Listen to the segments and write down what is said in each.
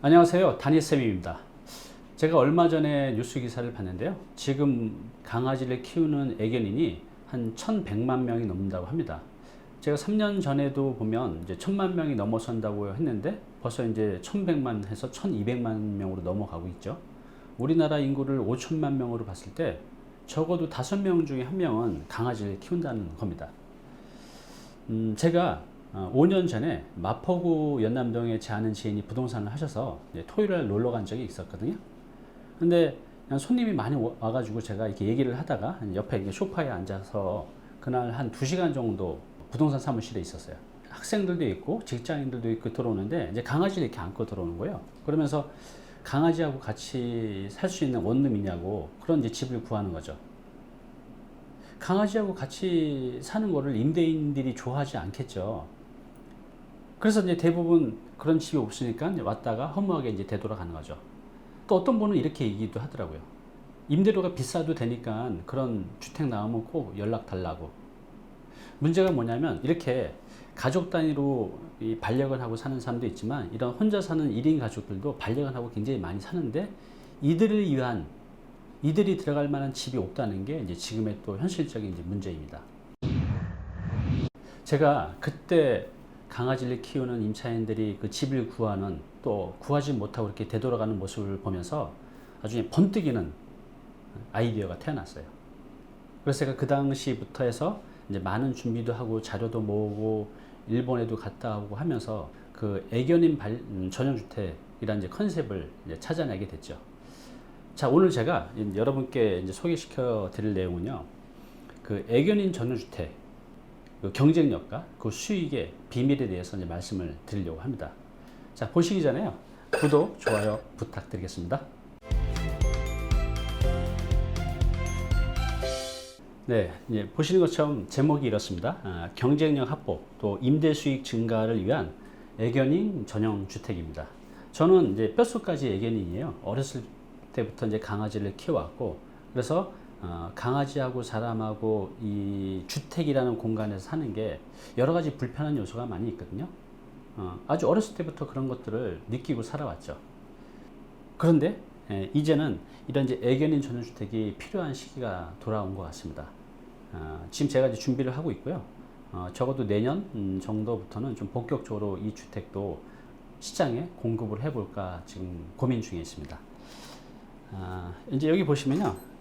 안녕하세요. 다니쌤입니다. 제가 얼마 전에 뉴스 기사를 봤는데요. 지금 강아지를 키우는 애견인이 한 1100만 명이 넘는다고 합니다. 제가 3년 전에도 보면 이제 1000만 명이 넘어선다고 했는데 벌써 이제 1100만 해서 1200만 명으로 넘어가고 있죠. 우리나라 인구를 5천만 명으로 봤을 때 적어도 5명 중에 1명은 강아지를 키운다는 겁니다. 제가 5년 전에 마포구 연남동에 제 아는 지인이 부동산을 하셔서 토요일날 놀러 간 적이 있었거든요. 근데 그냥 손님이 많이 와가지고 제가 이렇게 얘기를 하다가 옆에 소파에 앉아서 그날 한 2시간 정도 부동산 사무실에 있었어요. 학생들도 있고 직장인들도 있고 들어오는데 이제 강아지를 이렇게 안고 들어오는 거예요. 그러면서 강아지하고 같이 살 수 있는 원룸이냐고 그런 이제 집을 구하는 거죠. 강아지하고 같이 사는 거를 임대인들이 좋아하지 않겠죠. 그래서 이제 대부분 그런 집이 없으니까 이제 왔다가 허무하게 이제 되돌아가는 거죠. 또 어떤 분은 이렇게 얘기도 하더라고요. 임대료가 비싸도 되니까 그런 주택 나오면 꼭 연락 달라고. 문제가 뭐냐면 이렇게 가족 단위로 이 반려견 하고 사는 사람도 있지만 이런 혼자 사는 1인 가족들도 반려견 하고 굉장히 많이 사는데 이들을 위한 이들이 들어갈 만한 집이 없다는 게 이제 지금의 또 현실적인 이제 문제입니다. 제가 그때 강아지를 키우는 임차인들이 그 집을 구하는 또 구하지 못하고 이렇게 되돌아가는 모습을 보면서 나중에 번뜩이는 아이디어가 태어났어요. 그래서 제가 그 당시부터 해서 이제 많은 준비도 하고 자료도 모으고 일본에도 갔다 오고 하면서 그 애견인 전용주택이라는 이제 컨셉을 이제 찾아내게 됐죠. 자, 오늘 제가 여러분께 이제 소개시켜 드릴 내용은요. 그 애견인 전용주택 그 경쟁력과 그 수익의 비밀에 대해서 이제 말씀을 드리려고 합니다. 자, 보시기 전에요. 구독, 좋아요 부탁드리겠습니다. 네, 이제 보시는 것처럼 제목이 이렇습니다. 경쟁력 확보, 또 임대 수익 증가를 위한 애견인 전용 주택입니다. 저는 이제 뼛속까지 애견인이에요. 어렸을 때부터 이제 강아지를 키워왔고, 그래서 강아지하고 사람하고 이 주택이라는 공간에서 사는 게 여러 가지 불편한 요소가 많이 있거든요. 아주 어렸을 때부터 그런 것들을 느끼고 살아왔죠. 그런데 이제는 이런 이제 애견인 전용주택이 필요한 시기가 돌아온 것 같습니다. 지금 제가 이제 준비를 하고 있고요. 적어도 내년 정도부터는 좀 본격적으로 이 주택도 시장에 공급을 해볼까 지금 고민 중에 있습니다. 이제 여기 보시면요.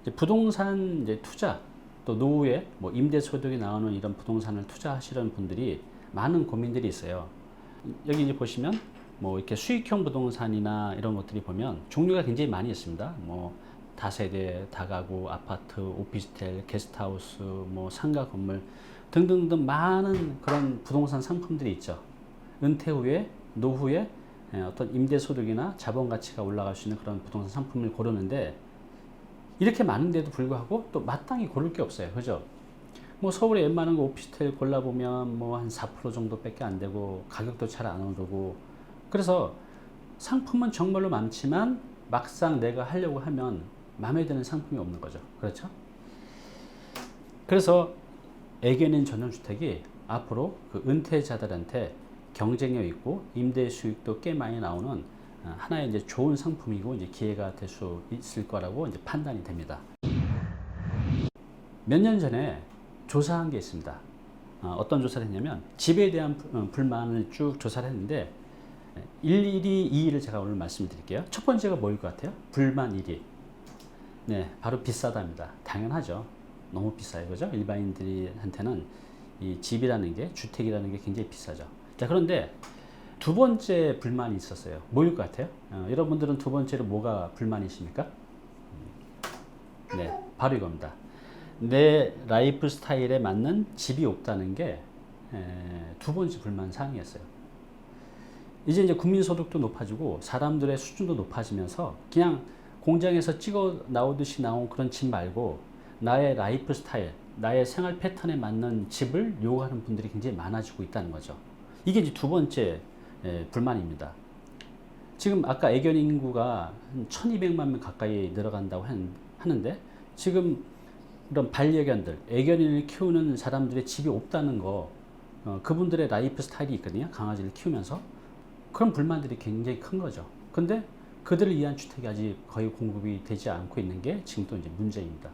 이제 부동산 이제 투자 또 노후에 뭐 임대소득이 나오는 이런 부동산을 투자하시는 분들이 많은 고민들이 있어요. 여기 이제 보시면 뭐 이렇게 수익형 부동산이나 이런 것들이 보면 종류가 굉장히 많이 있습니다. 뭐 다세대, 다가구, 아파트, 오피스텔, 게스트하우스, 뭐 상가 건물 등등등 많은 그런 부동산 상품들이 있죠. 은퇴 후에 노후에 어떤 임대소득이나 자본 가치가 올라갈 수 있는 그런 부동산 상품을 고르는데 이렇게 많은데도 불구하고 또 마땅히 고를 게 없어요. 그죠? 뭐 서울에 웬만한 거 오피스텔 골라보면 뭐 한 4% 정도밖에 안 되고 가격도 잘 안 오르고 그래서 상품은 정말로 많지만 막상 내가 하려고 하면 마음에 드는 상품이 없는 거죠. 그렇죠? 그래서 애견인 전용주택이 앞으로 그 은퇴자들한테 경쟁력 있고 임대 수익도 꽤 많이 나오는 하나의 이제 좋은 상품이고 이제 기회가 될 수 있을 거라고 이제 판단이 됩니다. 몇 년 전에 조사한 게 있습니다. 어떤 조사를 했냐면 집에 대한 불만을 쭉 조사를 했는데 1위, 2위를 제가 오늘 말씀드릴게요. 첫 번째가 뭐일 것 같아요? 불만 1위. 네, 바로 비싸답니다. 당연하죠. 너무 비싸요. 그죠? 일반인들한테는 이 집이라는 게, 주택이라는 게 굉장히 비싸죠. 자, 그런데 두 번째 불만이 있었어요. 뭐일 것 같아요? 여러분들은 두 번째로 뭐가 불만이십니까? 네, 바로 이겁니다. 내 라이프 스타일에 맞는 집이 없다는 게 두 번째 불만 사항이었어요. 이제 국민소득도 높아지고 사람들의 수준도 높아지면서 그냥 공장에서 찍어 나오듯이 나온 그런 집 말고 나의 라이프 스타일, 나의 생활 패턴에 맞는 집을 요구하는 분들이 굉장히 많아지고 있다는 거죠. 이게 이제 두 번째 불만입니다. 지금 아까 애견 인구가 한 1200만 명 가까이 늘어간다고 하는데 지금 이런 반려견들, 애견인을 키우는 사람들의 집이 없다는 거 그분들의 라이프 스타일이 있거든요. 강아지를 키우면서 그런 불만들이 굉장히 큰 거죠. 근데 그들을 위한 주택이 아직 거의 공급이 되지 않고 있는 게 지금 또 이제 문제입니다.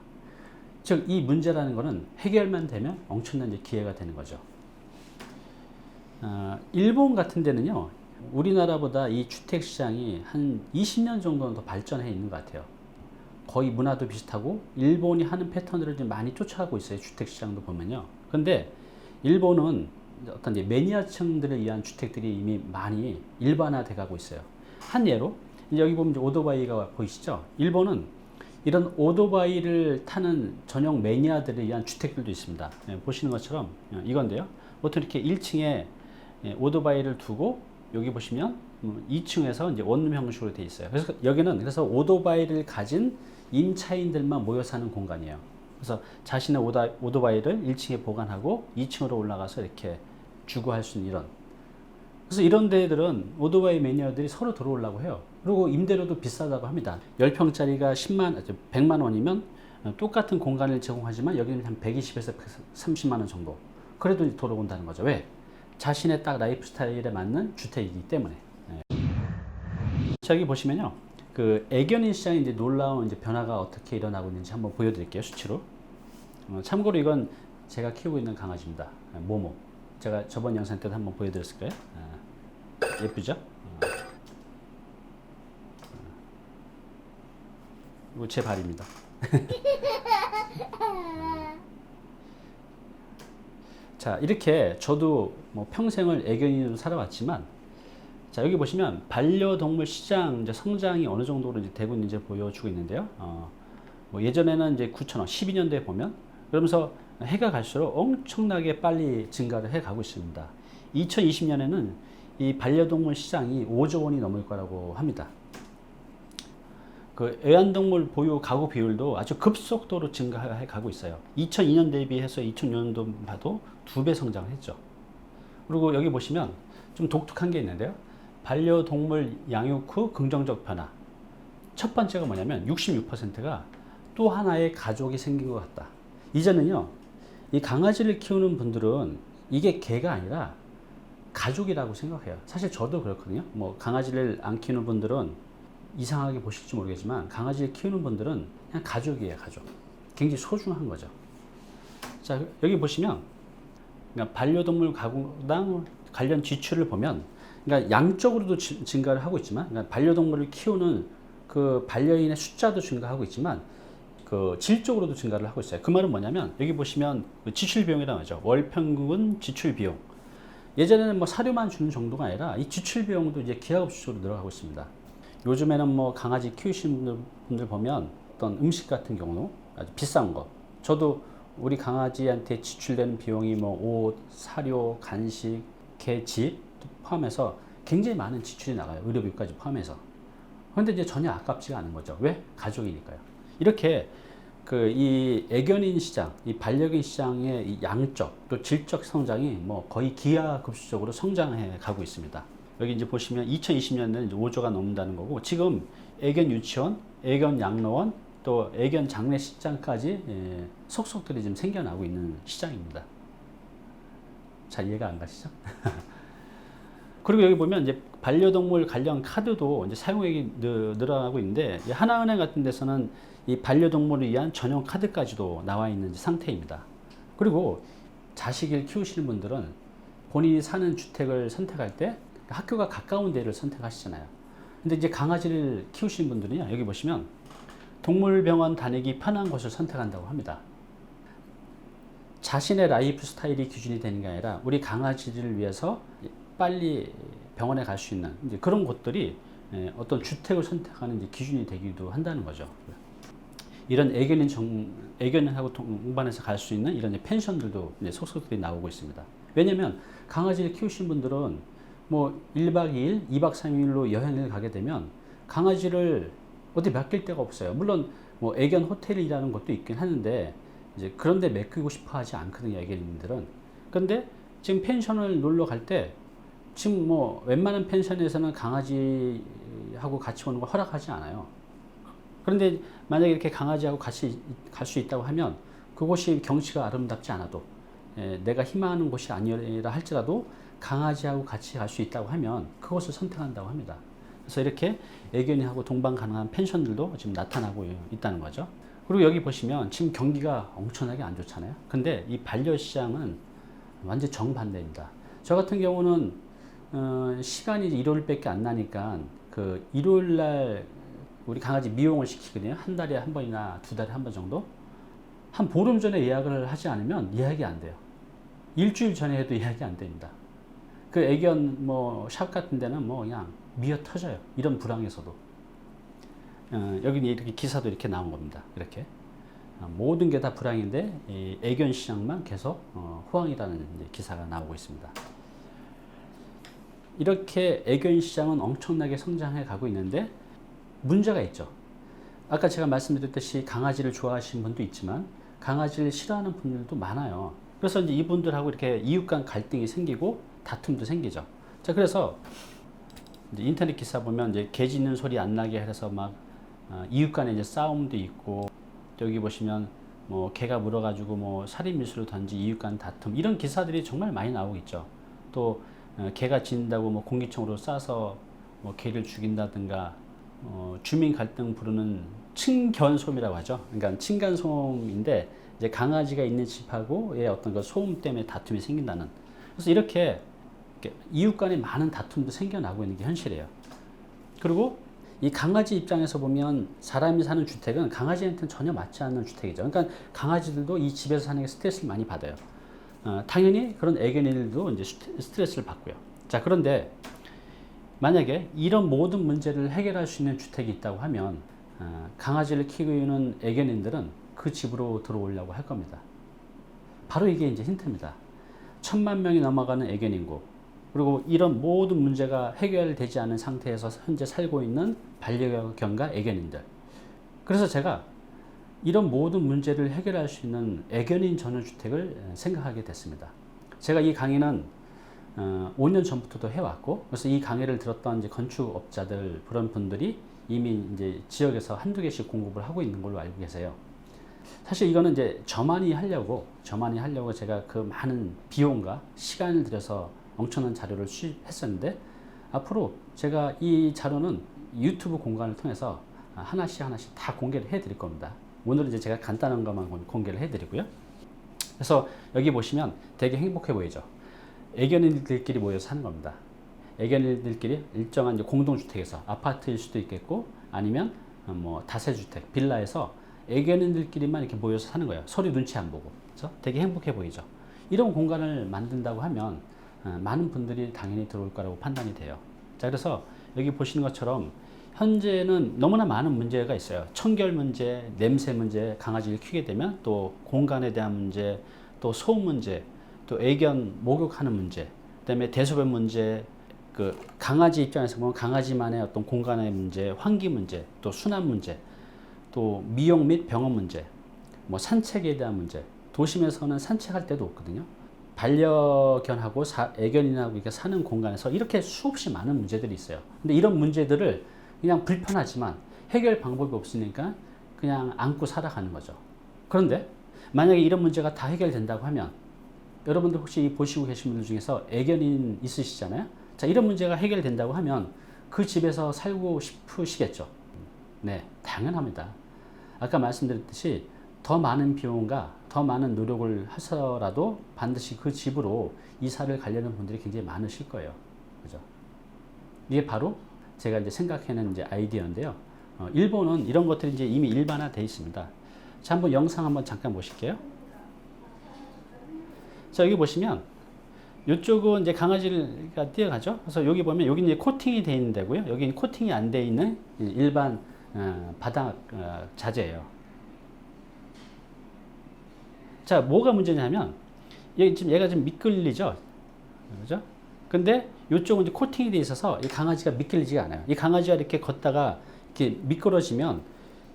즉, 이 문제라는 거는 해결만 되면 엄청난 이제 기회가 되는 거죠. 일본 같은 데는요, 우리나라보다 이 주택 시장이 한 20년 정도는 더 발전해 있는 것 같아요. 거의 문화도 비슷하고 일본이 하는 패턴들을 좀 많이 쫓아가고 있어요. 주택 시장도 보면요. 근데 일본은 어떤 이제 매니아층들을 위한 주택들이 이미 많이 일반화돼 가고 있어요. 한 예로 이제 여기 보면 이제 오토바이가 보이시죠? 일본은 이런 오토바이를 타는 전용 매니아들을 위한 주택들도 있습니다. 보시는 것처럼 이건데요. 보통 이렇게 1층에 오토바이를 두고 여기 보시면 2층에서 이제 원룸 형식으로 되어 있어요. 그래서 여기는 그래서 오토바이를 가진 임차인들만 모여 사는 공간이에요. 그래서 자신의 오토바이를 1층에 보관하고 2층으로 올라가서 이렇게 주거할 수 있는 이런. 그래서 이런 데들은 오토바이 매니아들이 서로 들어오려고 해요. 그리고 임대료도 비싸다고 합니다. 10평짜리가 100만 원이면 똑같은 공간을 제공하지만 여기는 한 120에서 130만 원 정도. 그래도 들어온다는 거죠. 왜? 자신의 딱 라이프 스타일에 맞는 주택이기 때문에. 자, 여기 보시면요. 그 애견인 시장에 이제 놀라운 이제 변화가 어떻게 일어나고 있는지 한번 보여드릴게요. 수치로. 참고로 이건 제가 키우고 있는 강아지입니다. 모모. 제가 저번 영상 때도 한번 보여드렸을 거예요. 예쁘죠? 이거 제 발입니다. 자, 이렇게 저도 뭐 평생을 애견인으로 살아왔지만, 자, 여기 보시면 반려동물 시장 이제 성장이 어느 정도로 이제 되고 있는지 보여주고 있는데요. 뭐 예전에는 이제 9,000원, 12년대에 보면 그러면서 해가 갈수록 엄청나게 빨리 증가를 해 가고 있습니다. 2020년에는 이 반려동물 시장이 5조 원이 넘을 거라고 합니다. 그 애완동물 보유 가구 비율도 아주 급속도로 증가해 가고 있어요. 2002년 대비해서 2006년도 봐도 2배 성장을 했죠. 그리고 여기 보시면 좀 독특한 게 있는데요. 반려동물 양육 후 긍정적 변화. 첫 번째가 뭐냐면 66%가 또 하나의 가족이 생긴 것 같다. 이제는요, 이 강아지를 키우는 분들은 이게 개가 아니라 가족이라고 생각해요. 사실 저도 그렇거든요. 뭐 강아지를 안 키우는 분들은 이상하게 보실지 모르겠지만 강아지를 키우는 분들은 그냥 가족이에요. 가족. 굉장히 소중한 거죠. 자, 여기 보시면 그러니까 반려동물 가구당 관련 지출을 보면 그러니까 양적으로도 증가를 하고 있지만 그러니까 반려동물을 키우는 그 반려인의 숫자도 증가하고 있지만 그 질적으로도 증가를 하고 있어요. 그 말은 뭐냐면 여기 보시면 지출 비용이라고 하죠. 월 평균 지출 비용. 예전에는 뭐 사료만 주는 정도가 아니라 이 지출 비용도 이제 기하급수적으로 늘어가고 있습니다. 요즘에는 뭐 강아지 키우시는 분들 보면 어떤 음식 같은 경우 아주 비싼 거. 저도 우리 강아지한테 지출되는 비용이 뭐 옷, 사료, 간식, 개 집 포함해서 굉장히 많은 지출이 나가요. 의료비까지 포함해서. 그런데 이제 전혀 아깝지가 않은 거죠. 왜? 가족이니까요. 이렇게 그 이 애견인 시장, 이 반려견 시장의 이 양적 또 질적 성장이 뭐 거의 기하급수적으로 성장해 가고 있습니다. 여기 이제 보시면 2020년에는 이제 5조가 넘는다는 거고 지금 애견 유치원, 애견 양로원, 또 애견 장례식장까지 속속들이 지금 생겨나고 있는 시장입니다. 잘 이해가 안 가시죠? 그리고 여기 보면 이제 반려동물 관련 카드도 이제 사용액이 늘어나고 있는데 하나은행 같은 데서는 이 반려동물을 위한 전용 카드까지도 나와 있는 상태입니다. 그리고 자식을 키우시는 분들은 본인이 사는 주택을 선택할 때 학교가 가까운 데를 선택하시잖아요. 근데 이제 강아지를 키우시는 분들은요, 여기 보시면 동물병원 다니기 편한 곳을 선택한다고 합니다. 자신의 라이프 스타일이 기준이 되는 게 아니라 우리 강아지를 위해서 빨리 병원에 갈 수 있는 이제 그런 곳들이 어떤 주택을 선택하는 이제 기준이 되기도 한다는 거죠. 이런 애견인하고 동반해서 갈 수 있는 이런 이제 펜션들도 이제 속속들이 나오고 있습니다. 왜냐면 강아지를 키우신 분들은 뭐 1박 2일, 2박 3일로 여행을 가게 되면 강아지를 어디 맡길 데가 없어요. 물론 뭐 애견 호텔이라는 것도 있긴 하는데 이제 그런데 맡기고 싶어 하지 않거든요, 애견인들은. 근데 지금 펜션을 놀러 갈 때 지금 뭐 웬만한 펜션에서는 강아지하고 같이 오는 걸 허락하지 않아요. 그런데 만약에 이렇게 강아지하고 같이 갈 수 있다고 하면 그곳이 경치가 아름답지 않아도 내가 희망하는 곳이 아니라 할지라도 강아지하고 같이 갈 수 있다고 하면 그것을 선택한다고 합니다. 그래서 이렇게 애견이하고 동반 가능한 펜션들도 지금 나타나고 있다는 거죠. 그리고 여기 보시면 지금 경기가 엄청나게 안 좋잖아요. 근데 이 반려시장은 완전 정반대입니다. 저 같은 경우는 시간이 일요일밖에 안 나니까 그 일요일 날 우리 강아지 미용을 시키거든요. 한 달에 한 번이나 두 달에 한 번 정도. 한 보름 전에 예약을 하지 않으면 예약이 안 돼요. 일주일 전에 해도 예약이 안 됩니다. 그 애견 뭐 샵 같은 데는 뭐 그냥 미어 터져요. 이런 불황에서도. 여기 이렇게 기사도 이렇게 나온 겁니다. 이렇게 모든 게 다 불황인데 이 애견 시장만 계속 호황이라는 이제 기사가 나오고 있습니다. 이렇게 애견 시장은 엄청나게 성장해 가고 있는데 문제가 있죠. 아까 제가 말씀드렸듯이 강아지를 좋아하시는 분도 있지만 강아지를 싫어하는 분들도 많아요. 그래서 이제 이분들하고 이렇게 이웃 간 갈등이 생기고 다툼도 생기죠. 자, 그래서 이제 인터넷 기사 보면 이제 개 짖는 소리 안 나게 해서 막 이웃 간에 이제 싸움도 있고, 여기 보시면 뭐 개가 물어가지고 뭐 살인미수를 던지 이웃 간 다툼, 이런 기사들이 정말 많이 나오고 있죠. 또 개가 짖는다고 뭐 공기총으로 쏴서 뭐 개를 죽인다든가, 주민 갈등 부르는 층견소음이라고 하죠. 그러니까 층간소음인데 이제 강아지가 있는 집하고의 어떤 그 소음 때문에 다툼이 생긴다는. 그래서 이렇게 이웃 간에 많은 다툼도 생겨나고 있는 게 현실이에요. 그리고 이 강아지 입장에서 보면 사람이 사는 주택은 강아지한테는 전혀 맞지 않는 주택이죠. 그러니까 강아지들도 이 집에서 사는 게 스트레스를 많이 받아요. 당연히 그런 애견인들도 이제 스트레스를 받고요. 자, 그런데 만약에 이런 모든 문제를 해결할 수 있는 주택이 있다고 하면 강아지를 키우고 있는 애견인들은 그 집으로 들어오려고 할 겁니다. 바로 이게 이제 힌트입니다. 1000만 명이 넘어가는 애견 인구, 그리고 이런 모든 문제가 해결되지 않은 상태에서 현재 살고 있는 반려견과 애견인들. 그래서 제가 이런 모든 문제를 해결할 수 있는 애견인 전용 주택을 생각하게 됐습니다. 제가 이 강의는 5년 전부터도 해왔고, 그래서 이 강의를 들었던 이제 건축업자들, 그런 분들이 이미 이제 지역에서 한두 개씩 공급을 하고 있는 걸로 알고 계세요. 사실 이거는 이제 저만이 하려고 제가 그 많은 비용과 시간을 들여서 엄청난 자료를 수집했었는데, 앞으로 제가 이 자료는 유튜브 공간을 통해서 하나씩 다 공개를 해 드릴 겁니다. 오늘은 이제 제가 간단한 것만 공개를 해 드리고요. 그래서 여기 보시면 되게 행복해 보이죠. 애견인들끼리 모여서 사는 겁니다. 애견인들끼리 일정한 이제 공동주택에서, 아파트일 수도 있겠고 아니면 뭐 다세주택, 빌라에서 애견인들끼리만 이렇게 모여서 사는 거예요. 서로 눈치 안 보고. 그래서 되게 행복해 보이죠. 이런 공간을 만든다고 하면 많은 분들이 당연히 들어올 거라고 판단이 돼요. 자, 그래서 여기 보시는 것처럼 현재는 너무나 많은 문제가 있어요. 청결 문제, 냄새 문제, 강아지를 키우게 되면 또 공간에 대한 문제, 또 소음 문제, 또 애견 목욕하는 문제, 그다음에 대소변 문제, 그 강아지 입장에서 보면 강아지만의 어떤 공간의 문제, 환기 문제, 또 순환 문제, 또 미용 및 병원 문제, 뭐 산책에 대한 문제. 도심에서는 산책할 데도 없거든요. 반려견하고 애견인하고 이렇게 사는 공간에서 이렇게 수없이 많은 문제들이 있어요. 근데 이런 문제들을 그냥 불편하지만 해결 방법이 없으니까 그냥 안고 살아가는 거죠. 그런데 만약에 이런 문제가 다 해결된다고 하면, 여러분들 혹시 보시고 계신 분들 중에서 애견인 있으시잖아요. 자, 이런 문제가 해결된다고 하면 그 집에서 살고 싶으시겠죠. 네, 당연합니다. 아까 말씀드렸듯이 더 많은 비용과 더 많은 노력을 하서라도 반드시 그 집으로 이사를 가려는 분들이 굉장히 많으실 거예요. 그죠? 이게 바로 제가 이제 생각해낸 이제 아이디어인데요. 일본은 이런 것들이 이제 이미 일반화되어 있습니다. 자, 한번 영상 한번 잠깐 보실게요. 자, 여기 보시면 이쪽은 이제 강아지가 뛰어가죠. 그래서 여기 보면 여기 이제 코팅이 되어 있는 데고요. 여기는 코팅이 안 되어 있는 일반 바닥 자재예요. 자, 뭐가 문제냐면 얘가 좀 미끌리죠. 그죠? 근데 이쪽은 이제 코팅이 되어 있어서 이 강아지가 미끌리지가 않아요. 이 강아지가 이렇게 걷다가 이렇게 미끄러지면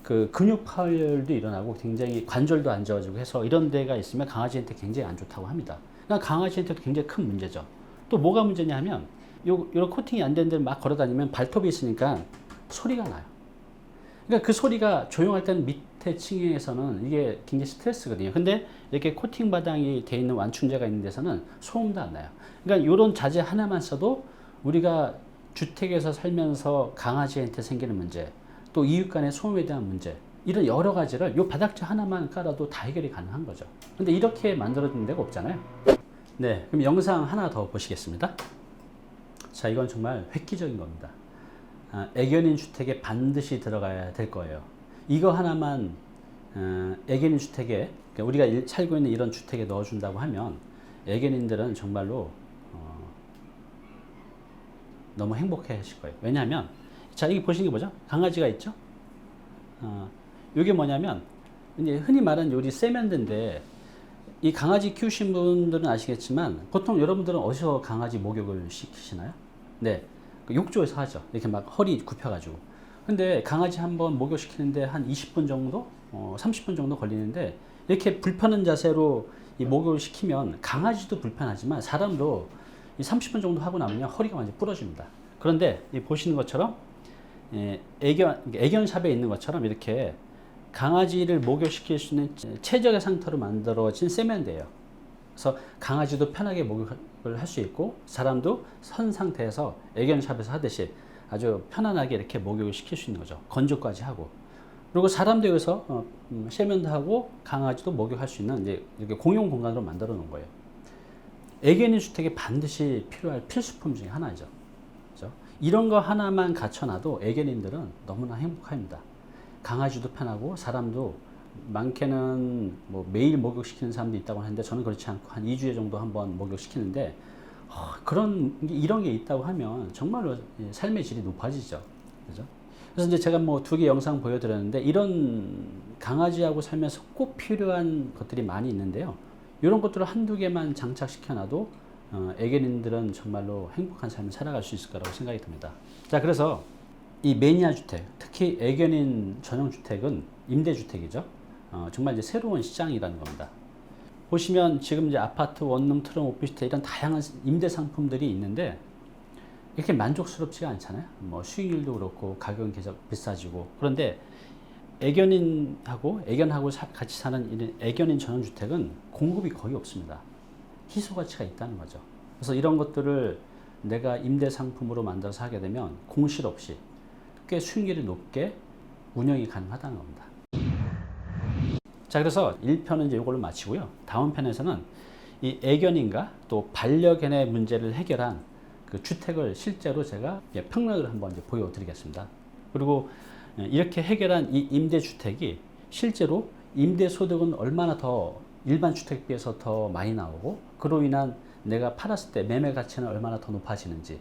그 근육 파열도 일어나고 굉장히 관절도 안 좋아지고 해서 이런 데가 있으면 강아지한테 굉장히 안 좋다고 합니다. 그러니까 강아지한테도 굉장히 큰 문제죠. 또 뭐가 문제냐 하면 요런 코팅이 안 된 데를 막 걸어 다니면 발톱이 있으니까 소리가 나요. 그러니까 그 소리가 조용할 때는 밑에 층에서는 이게 굉장히 스트레스거든요. 근데 이렇게 코팅 바닥이 돼 있는 완충제가 있는 데서는 소음도 안 나요. 그러니까 이런 자재 하나만 써도 우리가 주택에서 살면서 강아지한테 생기는 문제, 또 이웃 간의 소음에 대한 문제, 이런 여러 가지를 이 바닥재 하나만 깔아도 다 해결이 가능한 거죠. 근데 이렇게 만들어진 데가 없잖아요. 네, 그럼 영상 하나 더 보시겠습니다. 자, 이건 정말 획기적인 겁니다. 애견인 주택에 반드시 들어가야 될 거예요. 이거 하나만 애견인 주택에, 그러니까 우리가 살고 있는 이런 주택에 넣어준다고 하면 애견인들은 정말로 너무 행복해 하실 거예요. 왜냐하면, 자, 이게 보시는 게 뭐죠? 강아지가 있죠? 이게 뭐냐면, 이제 흔히 말하는 요리 세면대인데, 이 강아지 키우신 분들은 아시겠지만, 보통 여러분들은 어디서 강아지 목욕을 시키시나요? 네. 욕조에서 하죠. 이렇게 막 허리 굽혀가지고. 근데 강아지 한번 목욕시키는데 한 20분 정도? 30분 정도 걸리는데, 이렇게 불편한 자세로 이 목욕을 시키면 강아지도 불편하지만 사람도 이 30분 정도 하고 나면 허리가 완전히 부러집니다. 그런데 이 보시는 것처럼 애견샵에 있는 것처럼 이렇게 강아지를 목욕시킬 수 있는 최적의 상태로 만들어진 세면대예요. 그래서 강아지도 편하게 목욕을 할 수 있고 사람도 선 상태에서 애견샵에서 하듯이 아주 편안하게 이렇게 목욕을 시킬 수 있는 거죠. 건조까지 하고. 그리고 사람도 여기서 세면도 하고 강아지도 목욕할 수 있는 이제 이렇게 공용 공간으로 만들어 놓은 거예요. 애견인 주택에 반드시 필요할 필수품 중에 하나죠. 그렇죠? 이런 거 하나만 갖춰놔도 애견인들은 너무나 행복합니다. 강아지도 편하고 사람도 많게는 뭐 매일 목욕시키는 사람도 있다고 하는데 저는 그렇지 않고 한 2주에 정도 한번 목욕시키는데 이런 게 있다고 하면 정말로 삶의 질이 높아지죠. 그죠? 그래서 이제 제가 뭐 2개 영상 보여드렸는데 이런 강아지하고 살면서 꼭 필요한 것들이 많이 있는데요. 이런 것들을 한두 개만 장착시켜놔도 애견인들은 정말로 행복한 삶을 살아갈 수 있을 거라고 생각이 듭니다. 자, 그래서 이 매니아 주택, 특히 애견인 전용 주택은 임대주택이죠. 정말 이제 새로운 시장이라는 겁니다. 보시면 지금 이제 아파트, 원룸, 트럼, 오피스텔 이런 다양한 임대 상품들이 있는데 이렇게 만족스럽지가 않잖아요. 뭐 수익률도 그렇고 가격은 계속 비싸지고. 그런데 애견하고 같이 사는 이런 애견인 전용 주택은 공급이 거의 없습니다. 희소 가치가 있다는 거죠. 그래서 이런 것들을 내가 임대 상품으로 만들어서 하게 되면 공실 없이 꽤 수익률이 높게 운영이 가능하다는 겁니다. 자, 그래서 1편은 이제 이걸로 마치고요. 다음 편에서는 이 애견인과 또 반려견의 문제를 해결한 그 주택을 실제로 제가 평락을 한번 이제 보여드리겠습니다. 그리고 이렇게 해결한 이 임대주택이 실제로 임대소득은 얼마나 더 일반 주택에 비해서 더 많이 나오고 그로 인한 내가 팔았을 때 매매 가치는 얼마나 더 높아지는지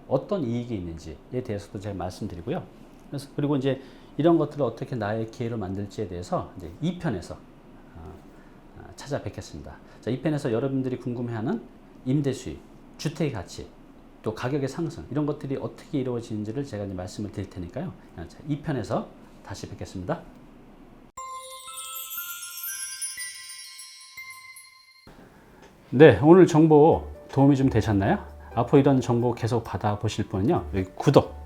어떤 이익이 있는지에 대해서도 제가 말씀드리고요. 그리고 이제 이런 것들을 어떻게 나의 기회로 만들지에 대해서 이제 2편에서 찾아뵙겠습니다. 자, 2편에서 여러분들이 궁금해하는 임대 수익, 주택의 가치, 또 가격의 상승 이런 것들이 어떻게 이루어지는지를 제가 이제 말씀을 드릴 테니까요. 자, 2편에서 다시 뵙겠습니다. 네, 오늘 정보 도움이 좀 되셨나요? 앞으로 이런 정보 계속 받아보실 분은요, 여기 구독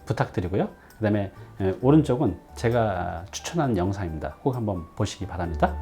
부탁드리고요. 그 다음에 오른쪽은 제가 추천하는 영상입니다. 꼭 한번 보시기 바랍니다.